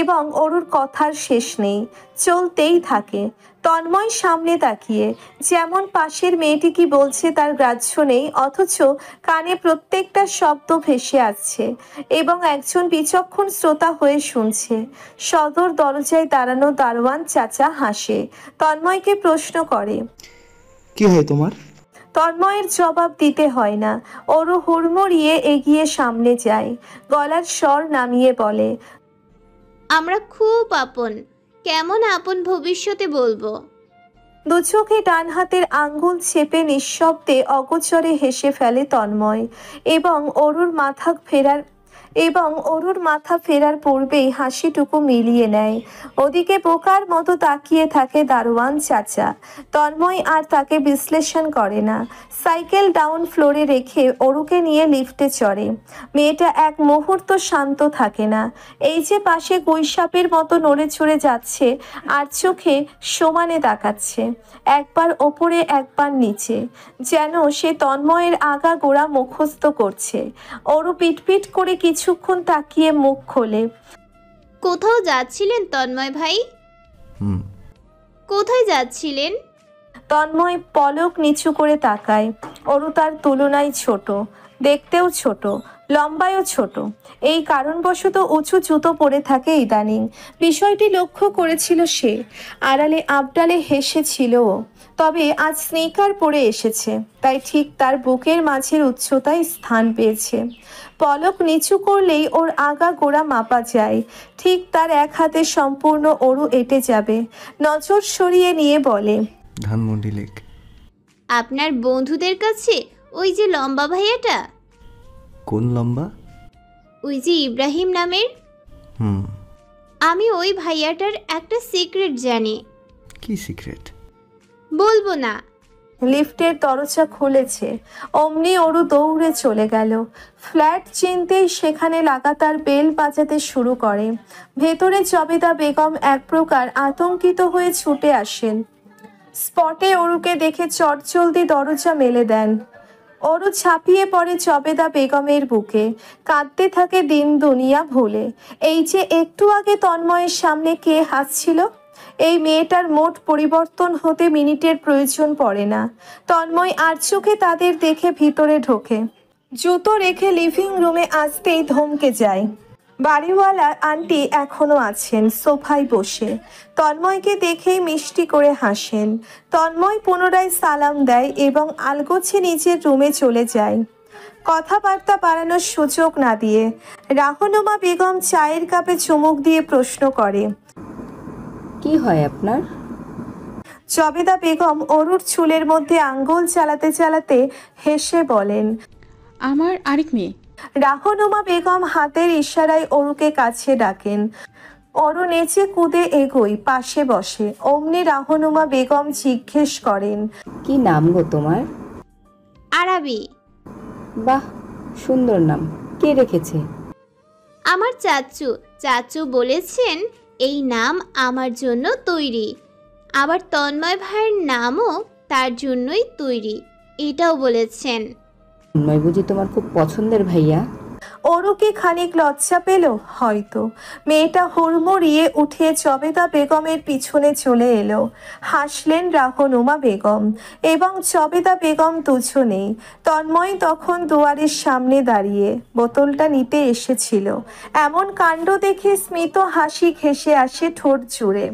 এবং অরুর কথার শেষ নেই, চলতেই থাকে। তন্ময় সামনে তাকিয়ে, যেমন পাশের মেয়েটি কি বলছে তার গ্রাহ্য নেই, অথচ কানে প্রত্যেকটা শব্দ ভেসে আসছে এবং একজন বিচক্ষণ শ্রোতা হয়ে শুনছে। সদর দরজায় দাঁড়ানো দারোয়ান চাচা হাসে, তন্ময়কে প্রশ্ন করে, কি হয় তোমার? তন্ময়ের জবাব দিতে হয় না। অরু হুড়মুড়িয়ে এগিয়ে সামনে যায়, গলার স্বর নামিয়ে বলে, আমরা খুব আপন। কেমন আপন ভবিষ্যতে বলবো। দু চোখে ডান হাতের আঙ্গুল চেপে নিঃশব্দে অগোচরে হেসে ফেলে তন্ময় এবং অরুর মাথা ফেরার পূর্বেই হাসিটুকু মিলিয়ে নেয়। ওদিকে বোকার মতো তাকিয়ে থাকে দারোয়ান চাচা। তন্ময় আর তাকে বিশ্লেষণ করে না। সাইকেল ডাউন ফ্লোরে রেখে অরুকে নিয়ে লিফটে চড়ে। মেয়েটা এক মুহূর্ত শান্ত থাকে না। এই যে পাশে গুইসাপের মতো নড়ে চড়ে যাচ্ছে আর চোখে সমানে তাকাচ্ছে, একবার ওপরে একবার নিচে, যেন সে তন্ময়ের আগা গোড়া মুখস্থ করছে। অরু পিটপিট করে কিছুক্ষণ তাকিয়ে মুখ খোলে। কোথাও যাচ্ছিলেন তন্ময় ভাই? কোথায় যাচ্ছিলেন? তন্ময় পলক নিচু করে তাকায়। অরু তার তুলনায় ছোট, দেখতেও ছোট, লম্বায়ও ছোট। এই কারণবশত উঁচু জুতো পরে থাকে ইদানিং। বিষয়টি লক্ষ্য করেছিল সে, আড়ালে আবডালে হেসেছিল। তবে আজ স্নিকার পরে এসেছে, তাই ঠিক তার বুকের মাঝের উচ্চতায় স্থান পেয়েছে। পলক নিচু করলেই ওর আগা গোড়া মাপা যায়। ঠিক তার এক হাতে সম্পূর্ণ অরু এঁটে যাবে। নজর সরিয়ে নিয়ে বলে, ধানমন্ডি লেক। আপনার বন্ধুদের কাছে ওই যে লম্বা ভাইয়াটা? কোন লম্বা? ওই যে ইব্রাহিম নামের। আমি ওই ভাইয়াটার একটা সিক্রেট জানি। কি সিক্রেট? বলবো না। লিফটের দরজা খুলেছে, অমনি অরু দৌড়ে চলে গেল। ফ্ল্যাট চিনতেই সেখানে লাগাতার বেল বাজাতে শুরু করে। ভেতরে জবেদা বেগম এক প্রকার আতঙ্কিত হয়ে ছুটে আসেন। স্পটে অরুকে দেখে চটজলদি দরজা মেলে দেন। অরু ঝাঁপিয়ে পড়ে জবেদা বেগমের বুকে, কাঁদতে থাকে দিন দুনিয়া ভুলে। এই যে একটু আগে তন্ময়ের সামনে কে হাসছিল, এই মেয়েটার মোট পরিবর্তন হতে মিনিটের প্রয়োজন পড়ে না। তন্ময় আর চোখে তাদের দেখে ভিতরে ঢোকে। জুতো রেখে লিভিং রুমে আসতেই ধমকে যায়। বাড়িওয়ালা আন্টি এখনো আছেন সোফায় বসে। তন্ময়কে দেখেই মিষ্টি করে হাসেন। তন্ময় পুনরায় সালাম দেয় এবং আলগোছে নিজের রুমে চলে যায়, কথাবার্তা বাড়ানোর সুযোগ না দিয়ে। রাহনুমা বেগম চায়ের কাপে চুমুক দিয়ে প্রশ্ন করে, কি হয় আপনার? জবেদা বেগম অরুর চুলের মধ্যে আঙ্গুল চালাতে চালাতে হেসে বলেন, আমার আরেক মেয়ে। রাহনুমা বেগম হাতের ইশারায় অরুকে কাছে ডাকেন। অরু নেচে কুদে এগোয়, পাশে বসে। অমনি রাহনুমা বেগম জিজ্ঞেস করেন, কি নাম গো তোমার? আরাবি। বাহ, সুন্দর নাম। কে রেখেছে? আমার চাচু। চাচু বলেছেন এই নাম আমার জন্য তৈরি। আবার তন্ময় ভাইয়ের নামও তার জন্যই তৈরি, এটাও বলেছেন। তন্ময় বুঝি তোমার খুব পছন্দের ভাইয়া? অরু কি খানিক লজ্জা পেল হয়তো। মেয়েটা হুড়মুড়িয়ে উঠে জবেদা বেগমের পিছনে চলে এলো। হাসলেন রাহনুমা বেগম এবং জবেদা বেগম দুজনেই। তন্ময় তখন দুয়ারের সামনে দাঁড়িয়ে বোতলটা নিতে এসেছিল। এমন কাণ্ড দেখে স্মিত হাসি ঘেঁষে আসে ঠোঁট জুড়ে।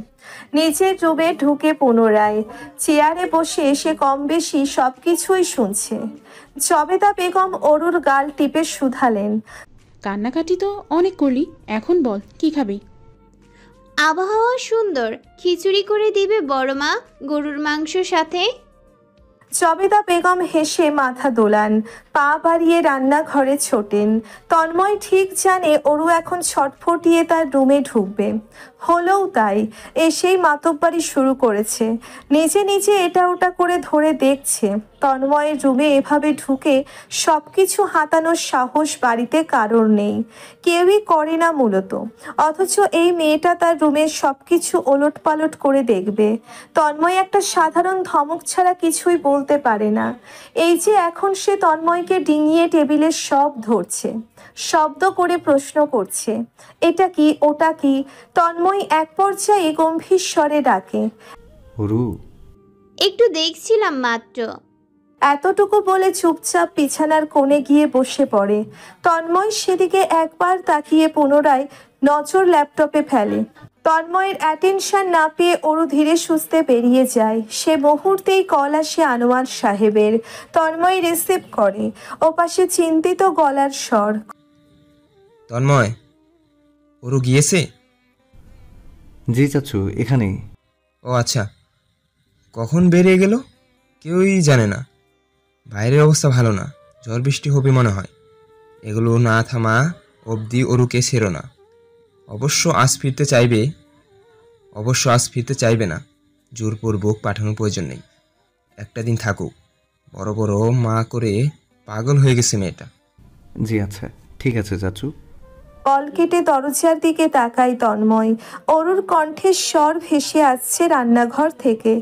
নিজের রুমে ঢুকে পুনরায় চেয়ারে বসে এসে কম বেশি সব কিছুই শুনছে। জবেদা বেগম অরুর গাল টিপে শুধালেন, কান্নাকাটি তো অনেক করলি, এখন বল কি খাবি? আবহাওয়া সুন্দর, খিচুড়ি করে দিবে বড় মা, গরুর মাংস সাথে। জবেদা বেগম হেসে মাথা দোলান, পা বাড়িয়ে রান্নাঘরে ছোটেন। তন্ময় ঠিক জানে অরু এখন ছটফটিয়ে তার রুমে ঢুকবে। হলেও তাই, এসেই মাতব্বারি শুরু করেছে। নিজে নিজে এটা ওটা করে ধরে দেখছে। তন্ময়ের রুমে এভাবে ঢুকে সব কিছু হাতানোর সাহস বাড়িতে কারোর নেই, কেউই করে না মূলত। অথচ এই মেয়েটা তার রুমের সব কিছু ওলট পালট করে দেখবে। তন্ময় একটা সাধারণ ধমক ছাড়া কিছুই বলতে বলতে পারে না। এই যে এখন সে তন্ময়কে ডিঙিয়ে টেবিলের সব ধরছে, শব্দ করে প্রশ্ন করছে, এটা কি ওটা কি। তন্ময় এক পর্যায়ে গম্ভীর স্বরে ডাকে, অরু। একটু দেখছিলাম মাত্র। এতটুকু বলে চুপচাপ বিছানার কোণে গিয়ে বসে পড়ে। তন্ময় সেদিকে একবার তাকিয়ে পুনরায় নজর ল্যাপটপে ফেলে। তন্ময়ের অ্যাটেনশন না পেয়ে অরু ধীরে সুস্থে বেরিয়ে যায়। সে মুহূর্তেই কল আসে আনোয়ার সাহেবের। তন্ময় রিসিভ করে, ওপাশে চিন্তিত গলার স্বর। তন্ময়, ওরু গিয়েছে? জি চাচু, এখানেই। ও আচ্ছা, কখন বেরিয়ে গেল কেউই জানে না। বাইরের অবস্থা ভালো না, ঝড় বৃষ্টি হবে মনে হয়। এগুলো না থামা অবধি ওরুকে ছেড়ো না। অবশ্য আজ ফিরতে চাইবে না। জোরপূর্বক পাঠানোর প্রয়োজন নেই। একটা দিন থাকুক। বড় বড় মা করে পাগল হয়ে গেছে মেয়েটা। জি আচ্ছা, ঠিক আছে চাচু। কল কেটে দরজার দিকে তাকায় তন্ময়। অরুর কণ্ঠের স্বর ভেসে আসছে রান্নাঘর থেকে।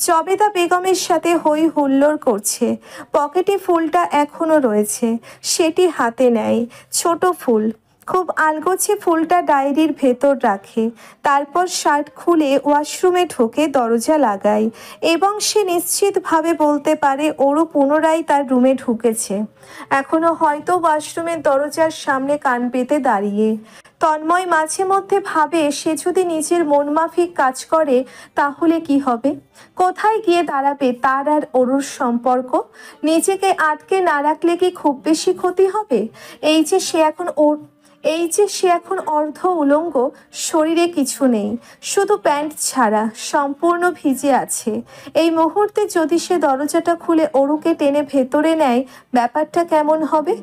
জবেদা বেগমের সাথে হই হুল্লোড় করছে। পকেটে ফুলটা এখনো রয়েছে, সেটি হাতে নেয়। ছোট ফুল, খুব আলগোছে ফুলটা ডায়েরির ভেতর রাখে। তারপর শার্ট খুলে ওয়াশরুমে ঢোকে, দরজা লাগায় এবং সে নিশ্চিতভাবে বলতে পারে অরু পুনরায় তার রুমে ঢুকেছে। এখনো হয়তো ওয়াশরুমের দরজার সামনে কান পেতে দাঁড়িয়ে। তন্ময় মাঝে মধ্যে ভাবে সে যদি নিজের মনমাফিক কাজ করে তাহলে কি হবে, কোথায় গিয়ে দাঁড়াবে তার আর অরুর সম্পর্ক। নিজেকে আটকে না রাখলে কি খুব বেশি ক্ষতি হবে? এই যে সে এখন অর্ধ উলঙ্গ, শরীরে কিছু নেই, শুধু প্যান্ট ছাড়া, সম্পূর্ণ ভিজে আছে। এই মুহূর্তে যদি সে দরজাটা খুলে অরুকে টেনে ভেতরে নেয়, ব্যাপারটা কেমন হবে?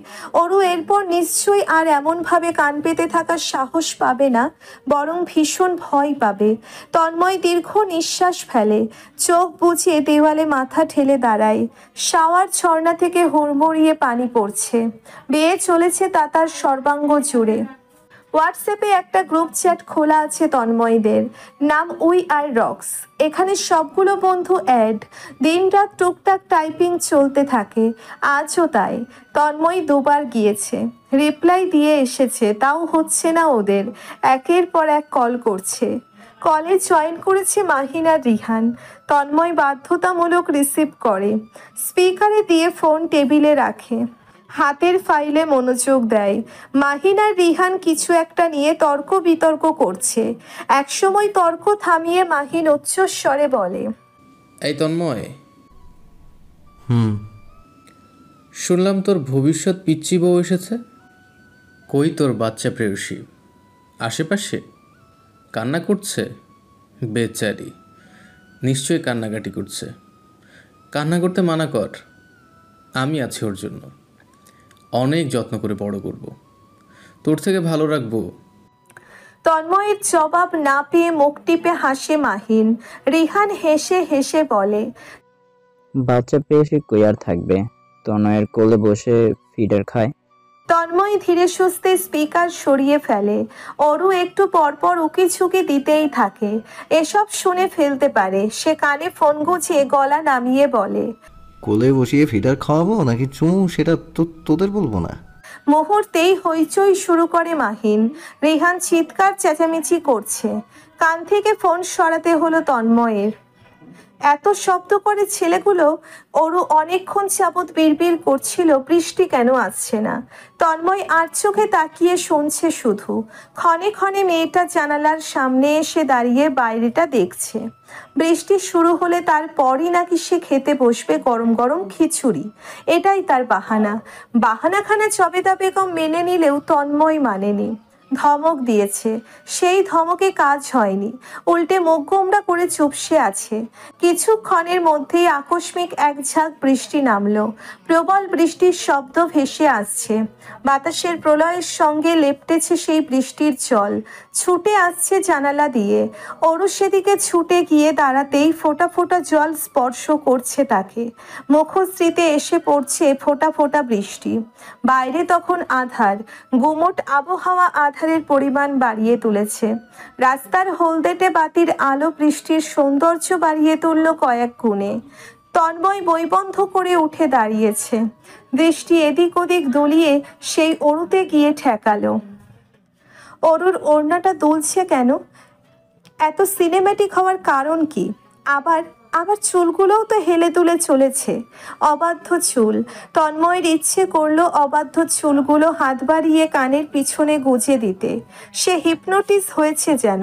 অরু এরপর নিশ্চয়ই আর এমনভাবে কান পেতে থাকার সাহস পাবে না, বরং ভীষণ ভয় পাবে। তন্ময় দীর্ঘ নিঃশ্বাস ফেলে, চোখ বুজে দেওয়ালে মাথা ঠেলে দাঁড়ায়। শাওয়ার ঝর্ণা থেকে হুড়মুড়িয়ে পানি পড়ছে, বেয়ে চলেছে তা তার সর্বাঙ্গ জুড়ে। হোয়াটসঅ্যাপে একটা গ্রুপ চ্যাট খোলা আছে তন্ময়দের, নাম উই আর রক্স। এখানে সবগুলো বন্ধু অ্যাড। দিনরাত টুকটাক টাইপিং চলতে থাকে, আজও তাই। তন্ময় দুবার গিয়েছে, রিপ্লাই দিয়ে এসেছে, তাও হচ্ছে না ওদের। একের পর এক কল করছে। কলে জয়েন করেছে মাহিন আর রিহান। তন্ময় বাধ্যতামূলক রিসিভ করে, স্পিকারে দিয়ে ফোন টেবিলে রাখে, হাতের ফাইলে মনোযোগ দেয়। মাহিন আর রিহান কিছু একটা নিয়ে তর্ক বিতর্ক করছে। একসময় তর্ক থামিয়ে মাহিন উচ্চস্বরে বলে, এই তন্ময়, হুম। শুনলাম তোর ভবিষ্যৎ পিচ্চি বউ এসেছে। কই তোর বাচ্চা প্রেয়সী? আশেপাশে কান্না করছে? বেচারি, নিশ্চয়ই কান্নাকাটি করছে। কান্না করতে মানা কর, আমি আছি ওর জন্য। অনেক যত্ন করে বড় করব, তোর থেকে ভালো রাখবো। তন্ময়ের জবাব না পেয়ে মুখ টিপে হাসে মাহিন। রিহান হেসে হেসে বলে, বাচ্চা পেয়ে সে কই আর থাকবে, তনয়ের কোলে বসে ফিডার খায়। তন্ময় ধীরে সুস্থে স্পিকার সরিয়ে ফেলে। অরু একটু পরপর উকি ঝুঁকি দিতেই থাকে, এসব শুনে ফেলতে পারে। সে কানে ফোন গুছিয়ে গলা নামিয়ে বলে, কোলে বসিয়ে ফিডার খাওয়াবো নাকি চুমু, সেটা তো তোদের বলবো না। মুহূর্তেই হইচই শুরু করে মাহিন। রিহান চিৎকার চেঁচামেচি করছে। কান থেকে ফোন সরাতে হলো তন্ময়ের। এত শব্দ করে ছেলেগুলো। ওরও অনেকক্ষণ যাবৎ বিড়বিড় করছিল, বৃষ্টি কেন আসছে না। তন্ময় আর চোখে তাকিয়ে শুনছে শুধু। ক্ষণে ক্ষণে মেয়েটা জানালার সামনে এসে দাঁড়িয়ে বাইরেটা দেখছে। বৃষ্টি শুরু হলে তারপরই নাকি সে খেতে বসবে গরম গরম খিচুড়ি। এটাই তার বাহানা। বাহানাখানা জবেদা বেগম মেনে নিলেও তন্ময় মানেনি। ধমক দিয়েছে, সেই ধমকে কাজ হয়নি, উল্টে মুখ গোমড়া করে চুপসে আছে। কিছুক্ষণের মধ্যেই আকস্মিক এক ঝাঁক বৃষ্টি নামলো। প্রবল বৃষ্টির শব্দ ভেসে আসছে, বাতাসের প্রলয়ের সঙ্গে লেপটেছে সেই বৃষ্টির জল, ছুটে আসছে জানালা দিয়ে। অরু সেদিকে ছুটে গিয়ে দাঁড়াতেই ফোঁটা ফোঁটা জল স্পর্শ করছে তাকে। মুখশ্রীতে এসে পড়ছে ফোঁটা ফোঁটা বৃষ্টি। বাইরে তখন আঁধার, গুমোট আবহাওয়া আধারের পরিমাণ বাড়িয়ে তুলেছে। রাস্তার হলদেটে বাতির আলো বৃষ্টির সৌন্দর্য বাড়িয়ে তুলল কয়েক গুণে। তন্ময় বই বন্ধ করে উঠে দাঁড়িয়েছে। দৃষ্টি এদিক ওদিক দুলিয়ে সেই অরুতে গিয়ে ঠেকালো। অরুর ওড়নাটা দুলছে কেন? এত সিনেম্যাটিক হওয়ার কারণ কি? আবার আবার চুলগুলোও তো হেলে দুলে চলেছে। অবাধ্য চুল। তন্ময়ের ইচ্ছে করলো অবাধ্য চুলগুলো হাত বাড়িয়ে কানের পিছনে গুজে দিতে। সে হিপনোটিস হয়েছে যেন।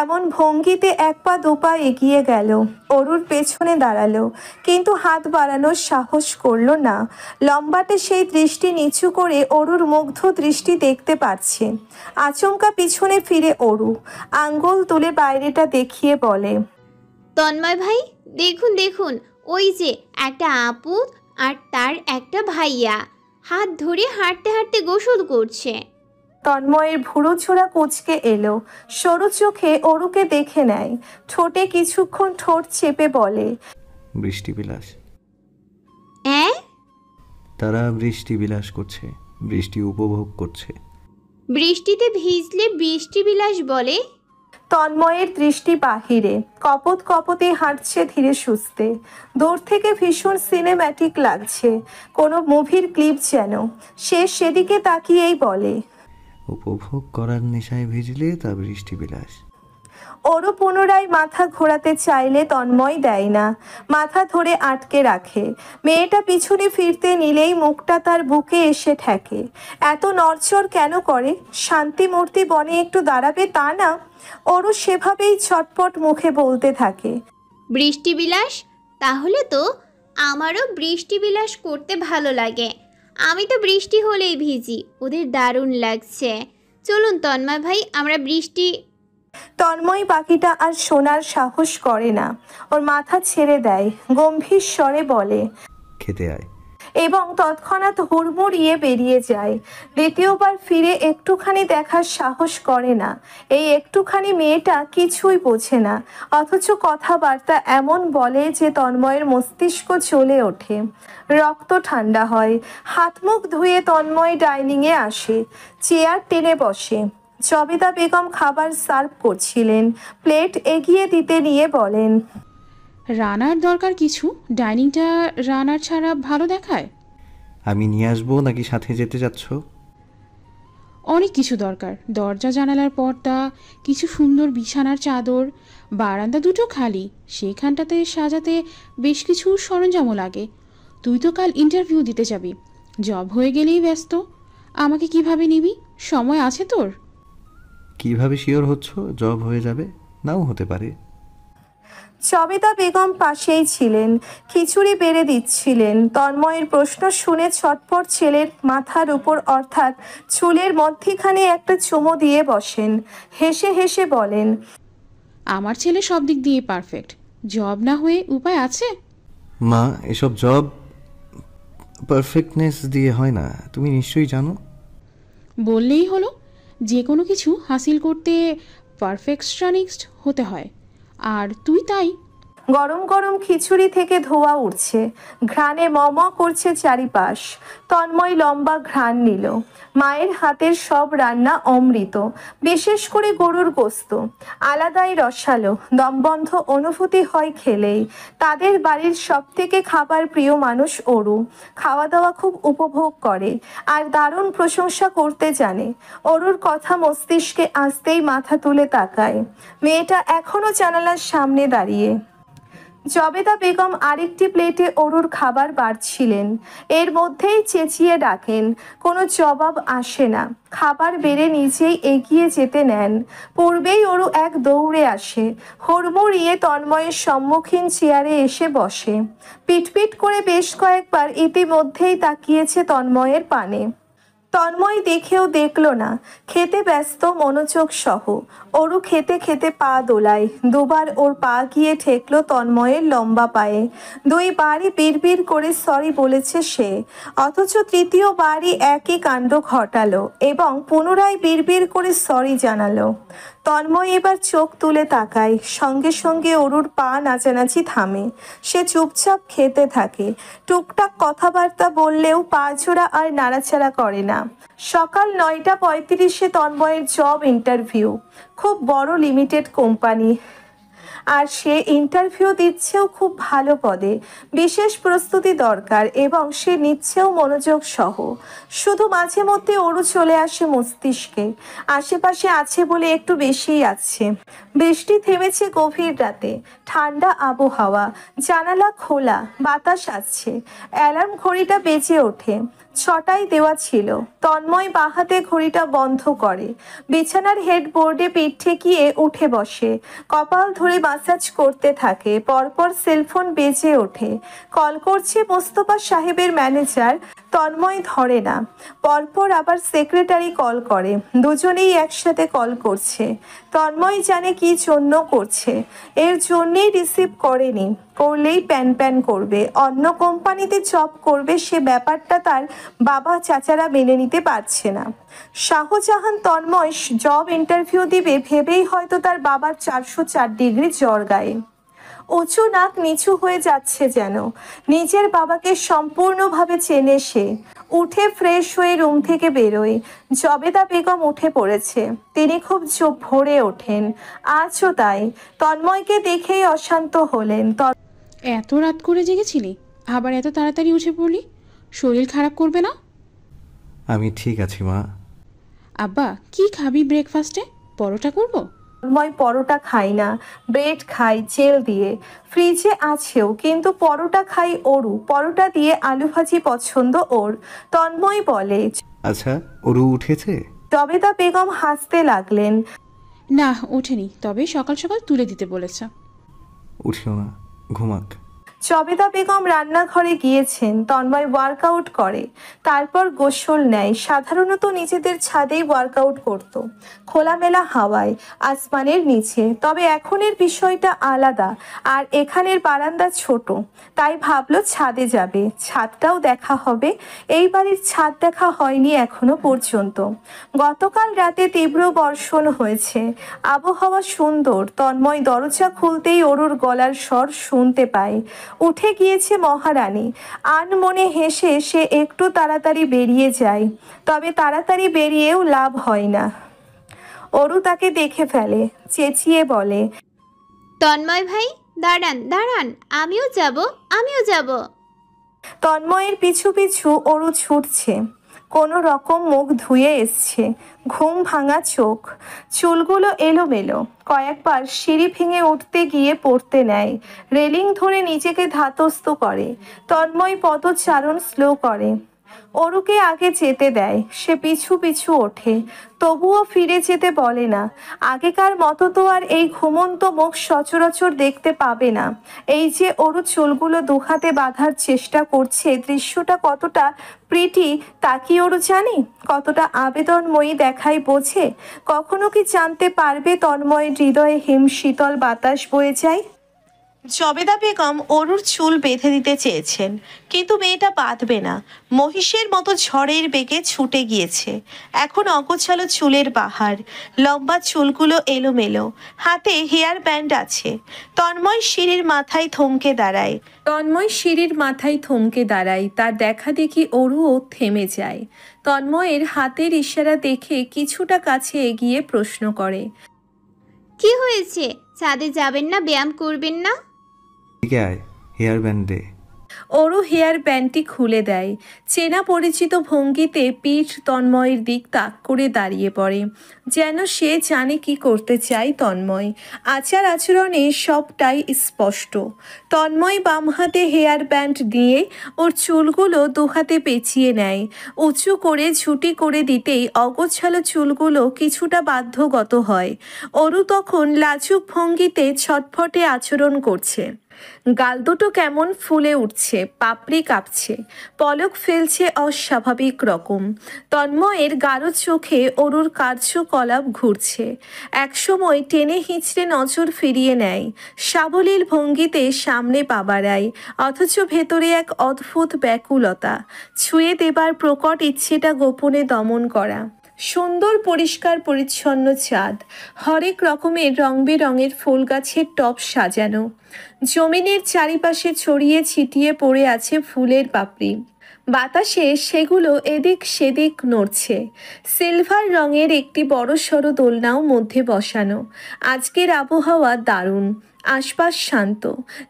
এমন ভঙ্গিতে এক পা দুপা এগিয়ে গেল, অরুর পেছনে দাঁড়ালো, কিন্তু হাত বাড়ানোর সাহস করলো না। লম্বাটে সেই দৃষ্টি নিচু করে অরুর মুগ্ধ দৃষ্টি দেখতে পাচ্ছে। আচমকা পিছনে ফিরে অরু আঙ্গুল তুলে বাইরেটা দেখিয়ে বলে, তন্ময় ভাই, দেখুন দেখুন, ওই যে একটা আপু আর তার একটা ভাইয়া হাত ধরে হাঁটতে হাঁটতে গোসল করছে। তন্ময়ের ভুরু ছোড়া কুঁচকে এলো। সরু চোখে অরুকে দেখে নেয়। ঠোঁটে কিছুক্ষণ ঠোঁট চেপে বলে, বৃষ্টিবিলাস। হ্যাঁ? তারা বৃষ্টিবিলাস করছে, বৃষ্টি উপভোগ করছে। বৃষ্টিতে ভিজলে বৃষ্টিবিলাস বলে? তন্ময়ের দৃষ্টি বাহিরে। কপত কপতে হাঁটছে ধীরে সুস্থে। দূর থেকে ভীষণ সিনেম্যাটিক লাগছে, কোনো মুভির ক্লিপ যেন। সে সেদিকে তাকিয়েই বলে, উপভোগ করার নেশায় ভিজলে তা বৃষ্টিবিলাস। অরু পুনরায় মাথা ঘোরাতে চাইলে তন্ময় দেয় না, মাথা ধরে আটকে রাখে। মেয়েটা পিছনে ফিরতে নিলেই মুখটা তার বুকে এসে ঠেকে। এত নড়চড় কেন করে? শান্তিমূর্তি বনে একটু দাঁড়াবে তা না? অরু সেভাবেই ছটপট মুখে বলতে থাকে, বৃষ্টিবিলাস? তাহলে তো আমারও বৃষ্টিবিলাস করতে ভালো লাগে। আমি তো বৃষ্টি হলেই ভিজি, ওদের দারুণ লাগছে। চলুন তন্ময় ভাই, আমরা বৃষ্টি। তন্ময় বাকিটা আর শোনার সাহস করে না। ওর মাথা ছেড়ে দেয়, গম্ভীর স্বরে বলে, খেতে আয়। এবং তৎক্ষণাৎ হুড়মুড়িয়ে বেরিয়ে যায়। দ্বিতীয়বার ফিরে একটুখানি দেখার সাহস করে না। এই একটুখানি মেয়েটা কিছুই বোঝে না, অথচ কথাবার্তা এমন বলে যে তন্ময়ের মস্তিষ্ক চলে ওঠে, রক্ত ঠান্ডা হয়। হাত মুখ ধুয়ে তন্ময় ডাইনিংয়ে আসে, চেয়ার টেনে বসে। জবেদা বেগম খাবার সার্ভ করছিলেন। প্লেট এগিয়ে দিতে নিয়ে বলেন, রানার দরকার কিছু? ডাইনিংটা রানার ছাড়া ভালো দেখায়? আমি নিয়ে আসবো নাকি সাথে যেতে যাচ্ছ? অনেক কিছু দরকার। দরজা জানালার পর্দা, কিছু সুন্দর বিছানার চাদর, বারান্দা দুটো খালি, সেখানটাতে সাজাতে বেশ কিছু সরঞ্জামও লাগে। তুই তো কাল ইন্টারভিউ দিতে যাবি, জব হয়ে গেলেই ব্যস্ত। আমাকে কিভাবে নিবি? সময় আছে তোর? কিভাবে শিওর হচ্ছ জব হয়ে যাবে? নাও হতে পারে। জবেদা বেগম পাশেই ছিলেন, খিচুড়ি বেড়ে দিচ্ছিলেন। তন্ময়ের প্রশ্ন শুনে ছটপট ছেলের মাথার উপর অর্থাৎ চুলের মধ্যিখানে একটা চুমো দিয়ে বসেন। হেসে হেসে বলেন, আমার ছেলে সব দিক দিয়ে পারফেক্ট। জব না হয়ে উপায় আছে? মা, এসব জব পারফেক্টনেস দিয়ে হয় না, তুমি নিশ্চয়ই জানো। বললেই হলো, যে কোনো কিছু হাসিল করতে পারফেকশনিস্ট হতে হয়, আর তুই তাই। গরম গরম খিচুড়ি থেকে ধোঁয়া উঠছে, ঘ্রাণে মম করছে চারিপাশ। তন্ময় লম্বা ঘ্রাণ নিল। মায়ের হাতের সব রান্না অমৃত, বিশেষ করে গরুর গোস্ত আলাদাই রসালো, দমবন্ধ অনুভূতি হয় খেলেই। তাদের বাড়ির সব থেকে খাবার প্রিয় মানুষ অরু। খাওয়া দাওয়া খুব উপভোগ করে আর দারুণ প্রশংসা করতে জানে। অরুর কথা মস্তিষ্কে আসতেই মাথা তুলে তাকায়। মেয়েটা এখনো জানালার সামনে দাঁড়িয়ে। জবেদা বেগম আরেকটি প্লেটে অরুর খাবার বাড়ছিলেন। এর মধ্যেই চেঁচিয়ে ডাকেন, কোনো জবাব আসে না। খাবার বেড়ে নিজেই এগিয়ে যেতে নেন। পূর্বেই অরু এক দৌড়ে আসে, হুড়মুড়িয়ে তন্ময়ের সম্মুখীন চেয়ারে এসে বসে। পিটপিট করে বেশ কয়েকবার ইতিমধ্যেই তাকিয়েছে তন্ময়ের পানে। তন্ময় দেখেও দেখল না, খেতে ব্যস্ত মনোযোগ সহ। অরু খেতে খেতে পা দোলায়। দুবার ওর পা গিয়ে ঠেকলো তন্ময়ের লম্বা পায়ে। দুইবারই বিড়বিড় করে সরি বলেছে সে, অথচ তৃতীয়বারই একই কাণ্ড ঘটালো এবং পুনরায় বিড়বিড় করে সরি জানালো। তন্ময় এবার চোখ তুলে তাকায়, সঙ্গে সঙ্গে অরুর পা নাচানাচি থামে। সে চুপচাপ খেতে থাকে, টুকটাক কথাবার্তা বললেও পা জোড়া আর নাড়াচাড়া করে না। সকাল 9:35 তন্ময়ের জব ইন্টারভিউ, খুব বড় লিমিটেড কোম্পানি। আর সে ইন্টারভিউ দিচ্ছেও খুব ভালো পদে। বিশেষ প্রস্তুতি দরকার এবং সে নিচ্ছেও মনোযোগ সহ। শুধু মাঝে মধ্যে অরু চলে আসে মস্তিষ্কে, আশেপাশে আছে বলে একটু বেশিই আছে। বৃষ্টি থেমেছে গভীর রাতে, ঠান্ডা আবহাওয়া, জানালা খোলা, বাতাস আসছে। অ্যালার্ম ঘড়িটা বেজে ওঠে। 6টায় দেওয়া ছিল। তন্ময় বাহাতে ঘড়িটা বন্ধ করে, বিছানার হেডবোর্ডে পিঠ ঠেকিয়ে উঠে বসে, কপাল ধরে মাসাজ করতে থাকে। পরপর সেলফোন বেজে ওঠে। কল করছে মোস্তফা সাহেবের ম্যানেজার। তন্ময় ধরে না। পরপর আবার সেক্রেটারি কল করে। দুজনেই একসাথে কল করছে। তন্ময় জানে কি জন্য করছে, এর জন্যেই রিসিভ করেনি। করলেই প্যান প্যান করবে, অন্য কোম্পানিতে জব করবে, সে ব্যাপারটা তার বাবা চাচারা মেনে নিতে পারছে না। শাহজাহান তন্ময় জব ইন্টারভিউ দিবে ভেবেই হয়তো তার বাবার 404 ডিগ্রি জ্বর গায়ে। উঁচু নাক নিচু হয়ে যাচ্ছে যেন। নিজের বাবাকে সম্পূর্ণভাবে চেনে সে। উঠে ফ্রেশ হয়ে রুম থেকে বেরোয়। জবেদা বেগম উঠে পড়েছে। তিনি খুব ভোরে ওঠেন, আজও তাই। তন্ময়কে দেখেই অশান্ত হলেন। এত রাত করে জেগেছিলি, আবার এত তাড়াতাড়ি উঠে পড়লি? শরীর খারাপ করবে না? আমি ঠিক আছি মা। আব্বা, কি খাবি ব্রেকফাস্টে? পরোটা করব? তন্ময় পরোটা খাই না, ব্রেড খাই জেল দিয়ে। ফ্রিজে আছেও, কিন্তু পরোটা খাই অরু। পরোটা দিয়ে আলু ভাজি পছন্দ ওর। তন্ময় বলে। আচ্ছা, অরু উঠেছে? জবেদা বেগম হাসতে লাগলেন। না, ওঠেনি, তবে সকাল সকাল তুলে দিতে বলেছে। উঠিও না, ঘুমাক। জবেদা বেগম রান্নাঘরে গিয়েছেন। তন্ময় ওয়ার্কআউট করে, তারপর গোসল নেয়। সাধারণত নিজেদের ছাদেই ওয়ার্কআউট করত, খোলামেলা হাওয়ায়, আসমানের নিচে। তবে এখনের বিষয়টা আলাদা, আর এখানের বারান্দা ছোট, তাই ভাবলো ছাদে যাবে, ছাদটাও দেখা হবে। এই বাড়ির ছাদ দেখা হয়নি এখনো পর্যন্ত। গতকাল রাতে তীব্র বর্ষণ হয়েছে, আবহাওয়া সুন্দর। তন্ময় দরজা খুলতেই অরুর গলার স্বর শুনতে পায়। উঠে গিয়েছে মহারানী। আনমনে হেসে সে একটু তাড়াতাড়ি বেরিয়ে যায়, তবে তাড়াতাড়ি বেরিয়েও লাভ হয় না। অরু তাকে দেখে ফেলে, চেঁচিয়ে বলে। তন্ময় ভাই, দাঁড়ান দাঁড়ান, আমিও যাব, আমিও যাব। তন্ময়ের পিছু পিছু অরু ছুটছে। কোনো রকম মুখ ধুয়ে এসছে, ঘুম ভাঙা চোখ, চুলগুলো এলোমেলো। কয়েকবার সিঁড়ি ভেঙে উঠতে গিয়ে পড়তে নেয়। রেলিং ধরে নিজেকে ধাতস্থ করে। তন্ময় পদচারণ স্লো করে। অরুকে আগে যেতে দেয়। সে পিছু পিছু ওঠে, তবুও ফিরে যেতে বলে না। আগেকার মতো তো আর এই ঘুমন্ত মুখ সচরাচর দেখতে পাবে না। এই যে অরু চুলগুলো দুহাতে বাঁধার চেষ্টা করছে, দৃশ্যটা কতটা প্রিটি তা কি অরু জানে? কতটা আবেদনময়ী দেখায় বোঝে? কখনো কি জানতে পারবে তন্ময়ের হৃদয়ে হিম শীতল বাতাস বয়ে যায়? জবেদা বেগম অরুর চুল বেঁধে দিতে চেয়েছেন, কিন্তু মেয়েটা বাঁধবে না। মহিষের মতো ঝড়ের বেগে ছুটে গিয়েছে। এখন অগোছালো চুলের বাহার, লম্বা চুলগুলো এলোমেলো, হাতে হেয়ার ব্যান্ড আছে। তন্ময় সিঁড়ির মাথায় থমকে দাঁড়ায়। তার দেখা দেখি অরুও থেমে যায়। তন্ময়ের হাতের ইশারা দেখে কিছুটা কাছে এগিয়ে প্রশ্ন করে। কি হয়েছে? ছাদে যাবেন না? ব্যায়াম করবেন না? ঠিক আয়, হেয়ার ব্যান্ড দে। অরু হেয়ার ব্যান্ডটি খুলে দেয়। চেনা পরিচিত ভঙ্গিতে পিঠ তন্ময়ের দিক তাক করে দাঁড়িয়ে পড়ে, যেন সে জানে কি করতে চায় তন্ময়। আচার আচরণে সবটাই স্পষ্ট। তন্ময় বাম হাতে হেয়ার ব্যান্ড দিয়ে ওর চুলগুলো দুহাতে পেঁচিয়ে নেয়। উঁচু করে ঝুঁটি করে দিতেই অগোছালো চুলগুলো কিছুটা বাধ্যগত হয়। অরু তখন লাজুক ভঙ্গিতে ছটফটে আচরণ করছে। গাল দুটো কেমন ফুলে উঠছে, পাপড়ি কাঁপছে, পলক ফেলছে অস্বাভাবিক রকম। তন্ময়ের গাঢ় চোখে অরুর কার্যকলাপ ঘুরছে। একসময় টেনে হিঁচড়ে নজর ফিরিয়ে নেয়, সাবলীল ভঙ্গিতে সামনে পা বাড়ায়, অথচ ভেতরে এক অদ্ভুত ব্যাকুলতা। ছুঁয়ে দেবার প্রকট ইচ্ছেটা গোপনে দমন করা। সুন্দর পরিষ্কার পরিচ্ছন্ন চাঁদ, হরেক রকমের রং বেরঙের ফুল গাছের টব সাজানো, জমিনের চারিপাশে ছড়িয়ে ছিটিয়ে পড়ে আছে ফুলের পাপড়ি। বাতাসে সেগুলো এদিক সেদিক নড়ছে। সিলভার রঙের একটি বড় সড়ো দোলনাও মধ্যে বসানো। আজকের আবহাওয়া দারুণ। আশপাশ শান্ত।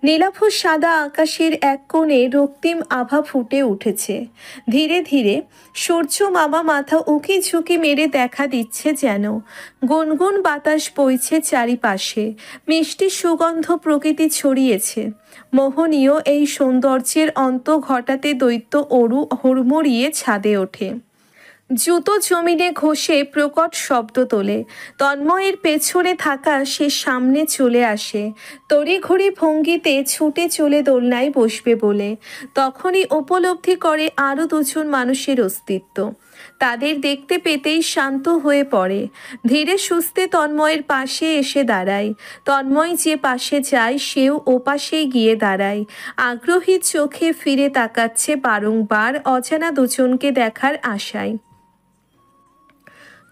নীলাভ সাদা আকাশের এক কোণে রক্তিম আভা ফুটে উঠেছে। ধীরে ধীরে সূর্য মামা মাথা উঁকি ঝুঁকি মেরে দেখা দিচ্ছে যেন। গুনগুন বাতাস বইছে চারিপাশে, মিষ্টি সুগন্ধ প্রকৃতি ছড়িয়েছে। মোহনীয় এই সৌন্দর্যের অন্ত ঘটাতে দৈত্য অরু হুড়মুড়িয়ে ছাদে ওঠে। জুতো জমিনে ঘষে প্রকট শব্দ তোলে। তন্ময়ের পেছনে থাকা সে সামনে চলে আসে, তড়িঘড়ি ভঙ্গিতে ছুটে চলে দোলনায় বসবে বলে। তখনই উপলব্ধি করে আরও দুজন মানুষের অস্তিত্ব। তাদের দেখতে পেতেই শান্ত হয়ে পড়ে। ধীরে সুস্থে তন্ময়ের পাশে এসে দাঁড়ায়। তন্ময় যে পাশে যায় সেও ওপাশেই গিয়ে দাঁড়ায়। আগ্রহী চোখে ফিরে তাকাচ্ছে বারংবার অজানা দুজনকে দেখার আশায়।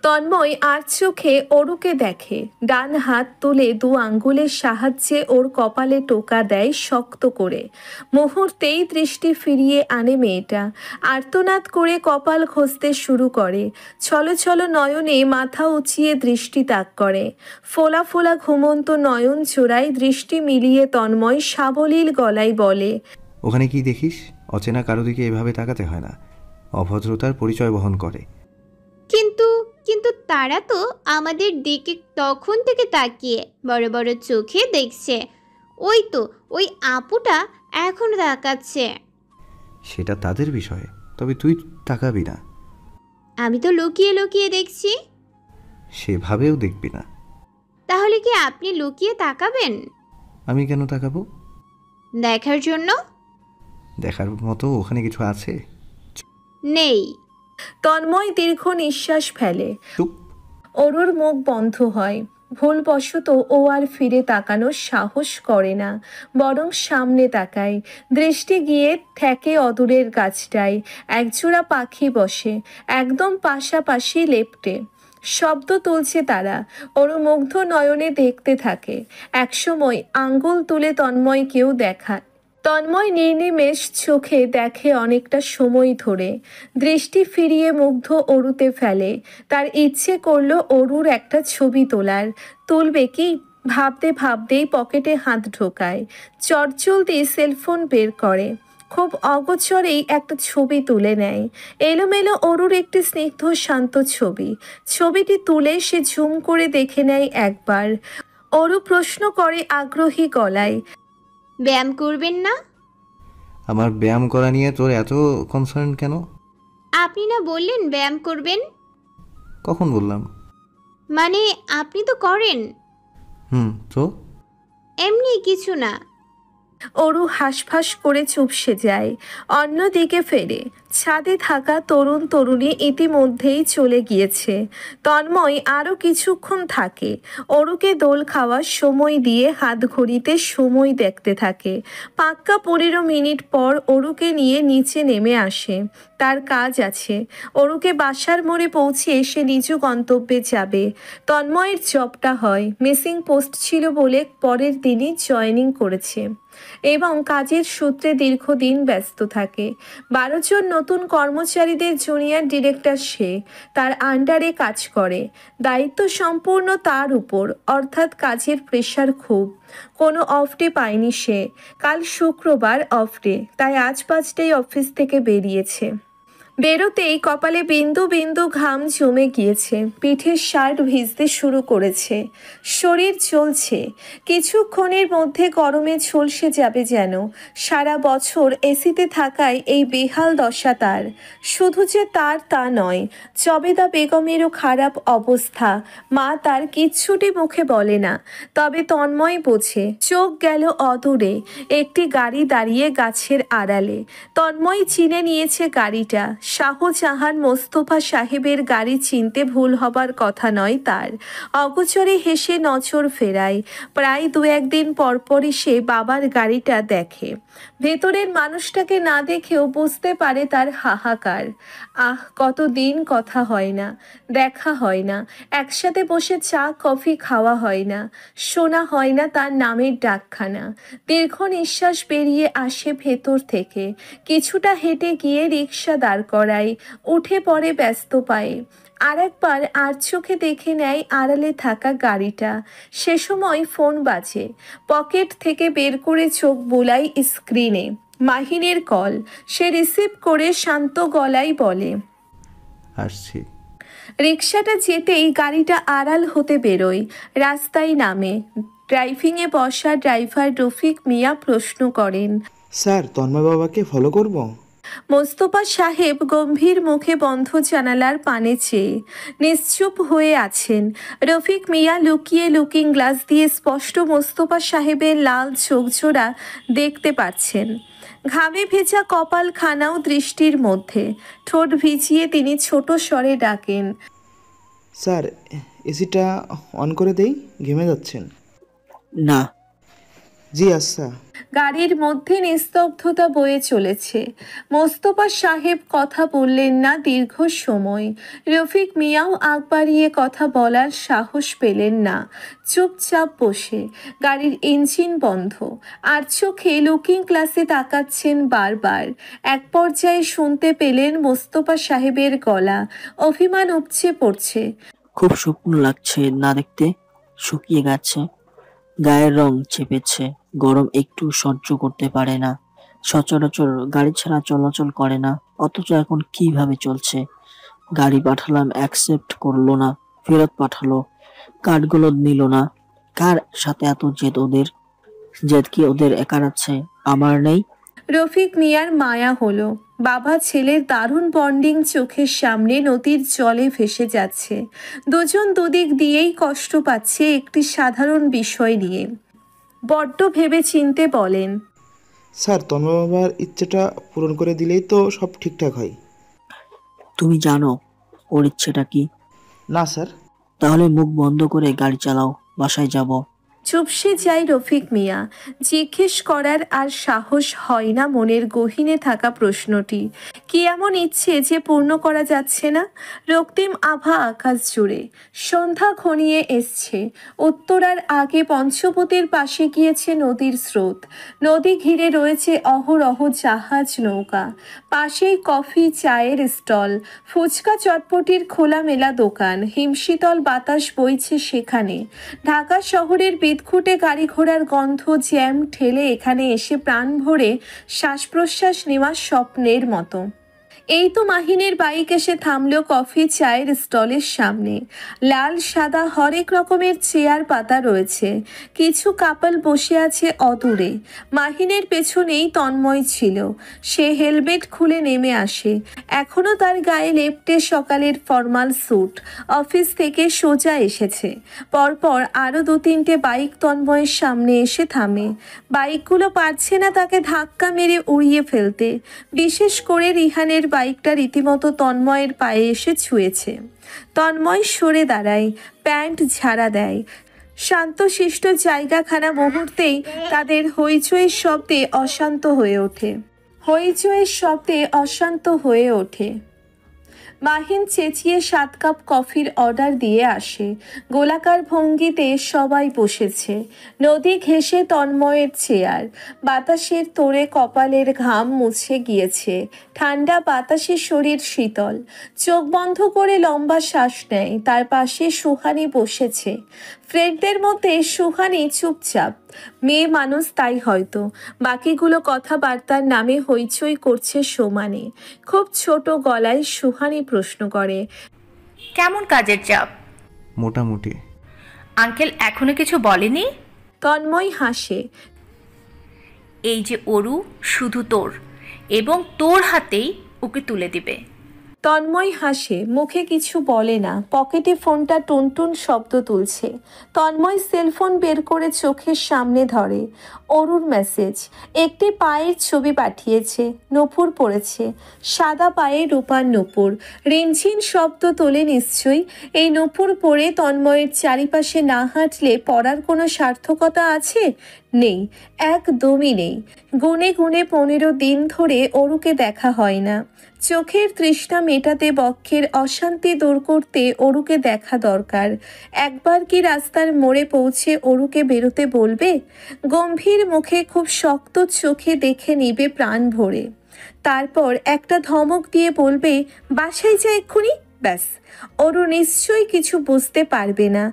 তন্ময় আর চোখে অরুকে দেখে। ডান হাত তুলে দু আঙ্গুলের সাহায্যে ওর কপালে টোকা দেয় শক্ত করে। মুহূর্তেই দৃষ্টি ফিরিয়ে আনে মেয়েটা। আর্তনাদ করে কপাল ঘষতে শুরু করে। ছলছল নয়নে মাথা উঁচিয়ে দৃষ্টি তাক করে। ফোলা ফোলা ঘুমন্ত নয়ন জোড়ায় দৃষ্টি মিলিয়ে তন্ময় সাবলীল গলায় বলে, ওখানে কি দেখিস? অচেনা কারো দিকে এভাবে তাকাতে হয় না, অভদ্রতার পরিচয় বহন করে। কিন্তু কিন্তু তারা তো আমাদের দিকে তখন থেকে তাকিয়ে বড় বড় চোখে দেখছে। ওই তো ওই আপুটা এখনো তাকাচ্ছে। সেটা তাদের বিষয়, তবে তুই তাকাবি না। আমি তো লুকিয়ে লুকিয়ে দেখছি। সেভাবেও দেখবি না। তাহলে কি আপনি লুকিয়ে তাকাবেন? আমি কেন তাকাবো? দেখার জন্য। দেখার মতো ওখানে কিছু আছে? নেই। তন্ময় দীর্ঘ নিঃশ্বাস ফেলে। চুপ। অরুর মুখ বন্ধ হয়। ভুলবশত ও আর ফিরে তাকানোর সাহস করে না, বরং সামনে তাকায়। দৃষ্টি গিয়ে ঠেকে অদূরের গাছটায়। একজোড়া পাখি বসে একদম পাশাপাশি লেপ্টে। শব্দ তুলছে তারা। অরু মুগ্ধ নয়নে দেখতে থাকে। একসময় আঙ্গুল তুলে তন্ময়কেও দেখায়। তন্ময় নির্নিমেষ চোখে দেখে অনেকটা সময় ধরে। দৃষ্টি ফিরিয়ে মুগ্ধ অরুতে ফেলে। তার ইচ্ছে করলো অরুর একটা ছবি তোলার। তুলবে কি ভাবতে ভাবতেই পকেটে হাত ঢোকায়। চটজলদি সেলফোন বের করে। খুব অগোচরেই একটা ছবি তুলে নেয়। এলোমেলো অরুর একটি স্নিগ্ধ শান্ত ছবি। ছবিটি তুলে সে ঝুম করে দেখে নেয় একবার। অরু প্রশ্ন করে আগ্রহী গলায়, ব্যায়াম করবেন না? আমার ব্যায়াম করা নিয়ে তোর এত কনসার্ন কেন? আপনি না বললেন ব্যায়াম করবেন? কখন বললাম? মানে আপনি তো করেন। তো এমনি কিছু না। অরু হাঁসফাঁস করে চুপসে যায়। অন্যদিকে ফেরে। ছাদে থাকা তরুণ তরুণী ইতিমধ্যেই চলে গিয়েছে। তন্ময় আরও কিছুক্ষণ থাকে। অরুকে দোল খাওয়ার সময় দিয়ে হাত ঘড়িতে সময় দেখতে থাকে। পাক্কা 15 মিনিট পর অরুকে নিয়ে নিচে নেমে আসে। তার কাজ আছে। অরুকে বাসার মোড়ে পৌঁছে সে নিজ গন্তব্যে যাবে। তন্ময়ের জবটা হয়। মিসিং পোস্ট ছিল বলে পরের দিনই জয়েনিং করেছে এবং কাজের সূত্রে দীর্ঘদিন ব্যস্ত থাকে। 12 জন নতুন কর্মচারীদের জুনিয়র ডিরেক্টর সে। তার আন্ডারে কাজ করে। দায়িত্ব সম্পূর্ণ তার উপর, অর্থাৎ কাজের প্রেশার খুব। কোনো অফ ডে পায়নি সে। কাল শুক্রবার অফ ডে, তাই আজ 5টায় অফিস থেকে বেরিয়েছে। বেরোতেই কপালে বিন্দু বিন্দু ঘাম জমে গিয়েছে। পিঠের শার্ট ভিজতে শুরু করেছে। শরীর জ্বলছে। কিছুক্ষণের মধ্যে গরমে ঝলসে যাবে যেন। সারা বছর এসিতে থাকায় এই বেহাল দশা তার। শুধু যে তার তা নয়, জবেদা বেগমেরও খারাপ অবস্থা। মা তার কিচ্ছুটি মুখে বলে না, তবে তন্ময় বোঝে। চোখ গেল অদূরে। একটি গাড়ি দাঁড়িয়ে গাছের আড়ালে। তন্ময় চিনে নিয়েছে গাড়িটা। শাহজাহান মোস্তফা সাহেবের গাড়ি চিনতে ভুল হবার কথা নয় তার। অগোচরে হেসে নজর ফেরায়। প্রায় 2-1 দিন পরপরই সে বাবার গাড়িটা দেখে। ভেতরের মানুষটাকে না দেখেও বুঝতে পারে তার হাহাকার। কতদিন কথা হয় না, দেখা হয় না, একসাথে বসে চা কফি খাওয়া হয় না, শোনা হয় না তার নামের ডাকখানা। দীর্ঘ নিঃশ্বাস বেরিয়ে আসে ভেতর থেকে। কিছুটা হেঁটে গিয়ে রিকশা দাঁড় করায়। উঠে পড়ে ব্যস্ত পায়ে। আর একবার আর চোখে দেখে নেয় আড়ালে থাকা গাড়িটা। সে সময় ফোন বাজে। পকেট থেকে বের করে চোখ বোলাই স্ক্রিনে। মাহিনের কল। সে রিসিভ করে শান্ত গলায় বলে, আসছি। রিকশাটা যেতেই গাড়িটা আড়াল হতে বেরোয়, রাস্তায় নামে। ড্রাইভিংয়ে বসা ড্রাইভার রফিক মিয়া প্রশ্ন করেন, স্যার তন্ময় বাবাকে ফলো করব? মোস্তফা সাহেব গম্ভীর মুখে বন্ধ জানালার পানে চেয়ে নিশ্চুপ হয়ে আছেন। রফিক মিয়া লুকিয়ে লুকিং গ্লাস দিয়ে স্পষ্ট মোস্তফা সাহেবের লাল চোখজোড়া দেখতে পাচ্ছেন। ঘামে ভেজা কপাল খানাও দৃষ্টির মধ্যে। ঠোঁট ভিজিয়ে তিনি ছোট স্বরে ডাকেন, স্যার এসিটা অন করে দেই, ঘেমে যাচ্ছেন। না। জি আচ্ছা। গাড়ির মধ্যে নিস্তব্ধতা বয়ে চলেছে। মোস্তফা সাহেব কথা বললেন না দীর্ঘ সময়। রফিক মিয়াও আগ বাড়িয়ে কথা বলার সাহস পেলেন না। চুপচাপ বসে। গাড়ির ইঞ্জিন বন্ধ। আর চোখে লুকিং গ্লাসে তাকাচ্ছেন বারবার। এক পর্যায়ে শুনতে পেলেন মোস্তফা সাহেবের গলা। অভিমান উপচে পড়ছে। খুব শুকনো লাগছে না দেখতে, শুকিয়ে গেছে, গায়ের রং চেপেছে, গরম একটু সহ্য করতে পারে না, সচরাচর গাড়ি ছাড়া চলাচল করে না, অথচ এখন কিভাবে চলছে। গাড়ি পাঠালাম, অ্যাকসেপ্ট করলো না, ফেরত পাঠালো, কার্ডগুলো নিল না। কার সাথে এত জেদ ওদের? জেদ কি ওদের একার আছে, আমার নেই? রফিক মিয়ার মায়া হলো। বাবা ছেলের দারুণ বন্ডিং চোখের সামনে নদীর জলে ভেসে যাচ্ছে। দুজন দুদিক দিয়েই কষ্ট পাচ্ছে একটি সাধারণ বিষয় নিয়ে। বড্ড ভেবে চিনতে বলেন, স্যার তন্ময় বাবার ইচ্ছেটা পূরণ করে দিলেই তো সব ঠিকঠাক হয়। তুমি জানো ওর ইচ্ছেটা কি? না স্যার। তাহলে মুখ বন্ধ করে গাড়ি চালাও, বাসায় যাব। চুপসে যায় রফিক মিয়া। জিজ্ঞেস করার আর সাহস হয় না মনের গহীনে থাকা প্রশ্নটি। কি এমন ইচ্ছে যে পূর্ণ করা যাচ্ছে না? রক্তিম আভা আকাশ জুড়ে। সন্ধ্যা ঘনিয়ে এসছে। উত্তরার আগে পঞ্চবতীর পাশে গিয়েছে নদীর স্রোত। নদী ঘিরে রয়েছে অহরহ জাহাজ নৌকা। পাশেই কফি চায়ের স্টল, ফুচকা চটপটির খোলামেলা দোকান। হিমশীতল বাতাস বইছে সেখানে। ঢাকা শহরের বিদঘুটে গাড়ি ঘোড়ার গন্ধ জ্যাম ঠেলে এখানে এসে প্রাণ ভরে শ্বাস প্রশ্বাস নেওয়া স্বপ্নের মতো। এই তো মাহিনের বাইক এসে থামলো কফি চায়ের স্টলের সামনে। লাল সাদা হরেক রকমের চেয়ার পাতা রয়েছে। কিছু কাপল বসে আছে অদূরে। মাহিনের পেছনেই তন্ময় ছিল। সে হেলমেট খুলে নেমে আসে। এখনো তার গায়ে লেপ্টে সকালের ফর্মাল স্যুট। অফিস থেকে সোজা এসেছে। পরপর আরও 2-3টে বাইক তন্ময়ের সামনে এসে থামে। বাইকগুলো পারছে না তাকে ধাক্কা মেরে উড়িয়ে ফেলতে। বিশেষ করে রিহানের বাইকটা রীতিমতো তন্ময়ের পায়ে এসে ছুঁয়েছে। তন্ময় সরে দাঁড়ায়, প্যান্ট ঝাড়া দেয়। শান্তশিষ্ট জায়গাখানা মুহূর্তেই তাদের হইচইয়ের শব্দে অশান্ত হয়ে ওঠে। মাহিন চেঁচিয়ে 7 কাপ কফির অর্ডার দিয়ে আসে। গোলাকার ভঙ্গিতে সবাই বসেছে। নদী ঘেঁষে তন্ময়ের চেয়ার। বাতাসের তোড়ে কপালের ঘাম মুছে গিয়েছে। ঠান্ডা বাতাসে শরীর শীতল। চোখ বন্ধ করে লম্বা শ্বাস নেয়। তার পাশে সুহানি বসেছে। ফ্রেন্ডদের মধ্যে সুহানি চুপচাপ। মেয়ে মানুষ তাই হয়তো। বাকিগুলো কথাবার্তার নামে হইচই করছে সমানে। খুব ছোট গলায় সুহানি প্রশ্ন করে, কেমন কাজের চাপ? মোটামুটি। আঙ্কেল এখনো কিছু বলেনি? তন্ময় হাসে। এই যে অরু শুধু তোর, এবং তোর হাতেই ওকে তুলে দিবে। তন্ময় হাসে, মুখে কিছু বলে না। পকেটে ফোনটা টুনটুন শব্দ তুলছে। তন্ময় সেলফোন বের করে চোখের সামনে ধরে। অরুর মেসেজ। একটি পায়ের ছবি পাঠিয়েছে। নূপুর পড়েছে। সাদা পায়ে রূপার নূপুর। রিনঝিন শব্দ তোলে নিশ্চয়ই। এই নূপুর পরে তন্ময়ের চারিপাশে না হাঁটলে পড়ার কোনো সার্থকতা আছে? নেই, একদমই নেই। গুনে গুনে 15 দিন ধরে অরুকে দেখা হয় না। চোখের তৃষ্ণা মেটাতে, বক্ষের অশান্তি দূর করতে অরুকে দেখা দরকার। একবার কি রাস্তার মোড়ে পৌঁছে অরুকে বেরোতে বলবে? গম্ভীর মুখে খুব শক্ত চোখে দেখে নিবে প্রাণ ভরে। তারপর একটা ধমক দিয়ে বলবে, বাসায় যা এক্ষুনি, ব্যাস, অরু নিশ্চয়ই কিছু বুঝতে পারবে না।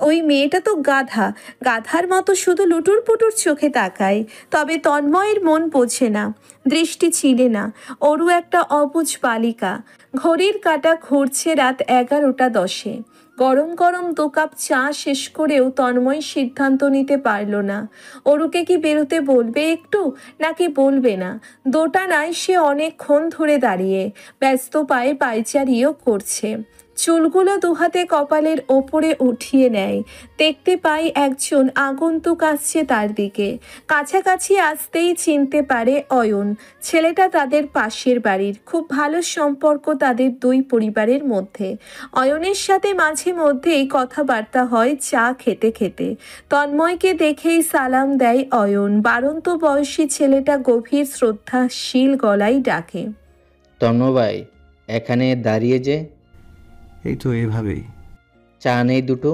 ওই মেয়েটা তো গাধা, গাধার মতো শুধু লুটুর পুটুর চোখে তাকায়। তবে তন্ময়ের মন বোঝে না, দৃষ্টি চিনে না। অরু একটা অবুঝ বালিকা। ঘড়ির কাঁটা ঘুরছে রাত 11:10। গরম গরম 2 কাপ চা শেষ করেও তন্ময় সিদ্ধান্ত নিতে পারল না। অরুকে কি বেরোতে বলবে একটু, নাকি বলবে না। দোটানায় সে অনেকক্ষণ ধরে দাঁড়িয়ে ব্যস্ত পায়ে পায়চারিও করছে। চুলগুলো দুহাতে কপালের ওপরে উঠিয়ে নেয়। দেখতে পাই একজন আগন্তুক আসছে তার দিকে। কাছাকাছি আসতেই চিনতে পারে অয়ন। ছেলেটা তাদের পাশের বাড়ির। খুব ভালো সম্পর্ক তাদের দুই পরিবারের মধ্যে। অয়নের সাথে মাঝে মধ্যেই কথাবার্তা হয় চা খেতে খেতে। তন্ময়কে দেখেই সালাম দেয় অয়ন। বাড়ন্ত বয়সী ছেলেটা গভীর শ্রদ্ধাশীল গলায় ডাকে, তন্ময় ভাই, এখানে দাঁড়িয়ে যে? এই তো এভাবেই। চা নেই দুটো?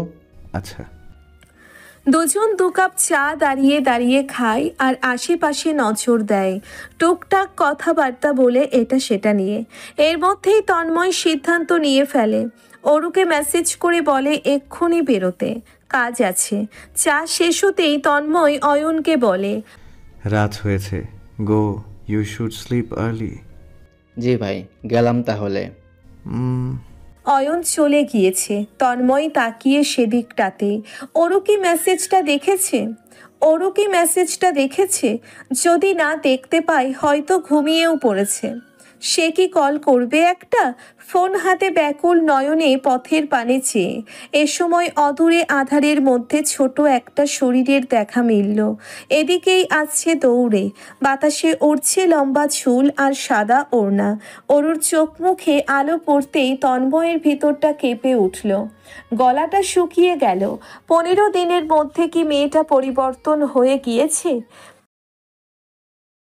আচ্ছা। দুজন 2 কাপ চা দাঁড়িয়ে দাঁড়িয়ে খায় আর আশেপাশে নজর দেয়, টুকটাক কথাবার্তা বলে এটা সেটা নিয়ে। এর মধ্যেই তন্ময় সিদ্ধান্ত নিয়ে ফেলে। অরুকে মেসেজ করে বলে এক্ষুনি বেরোতে, কাজ আছে। চা শেষ হতেই তন্ময় অয়নকে বলে, রাত হয়েছে, গো, ইউ শুড স্লিপ আর্লি। জি ভাই, গেলাম তাহলে। অয়ন চলে গিয়েছে। তন্ময় তাকিয়ে সেদিকটাতে। অরু কি মেসেজটা দেখেছে? যদি না দেখতে পায় হয়তো ঘুমিয়েও পড়েছে। সে কি কল করবে একটা? ফোন হাতে ব্যাকুল নয়নে পথের পানে চেয়ে। এ সময় অদূরে আধারের মধ্যে ছোট একটা শরীরের দেখা মিলল। এদিকেই আসছে দৌড়ে। বাতাসে উড়ছে লম্বা চুল আর সাদা ওড়না। অরুর চোখ মুখে আলো পড়তেই তন্ময়ের ভিতরটা কেঁপে উঠল। গলাটা শুকিয়ে গেল। 15 দিনের মধ্যে কি মেয়েটা পরিবর্তন হয়ে গিয়েছে?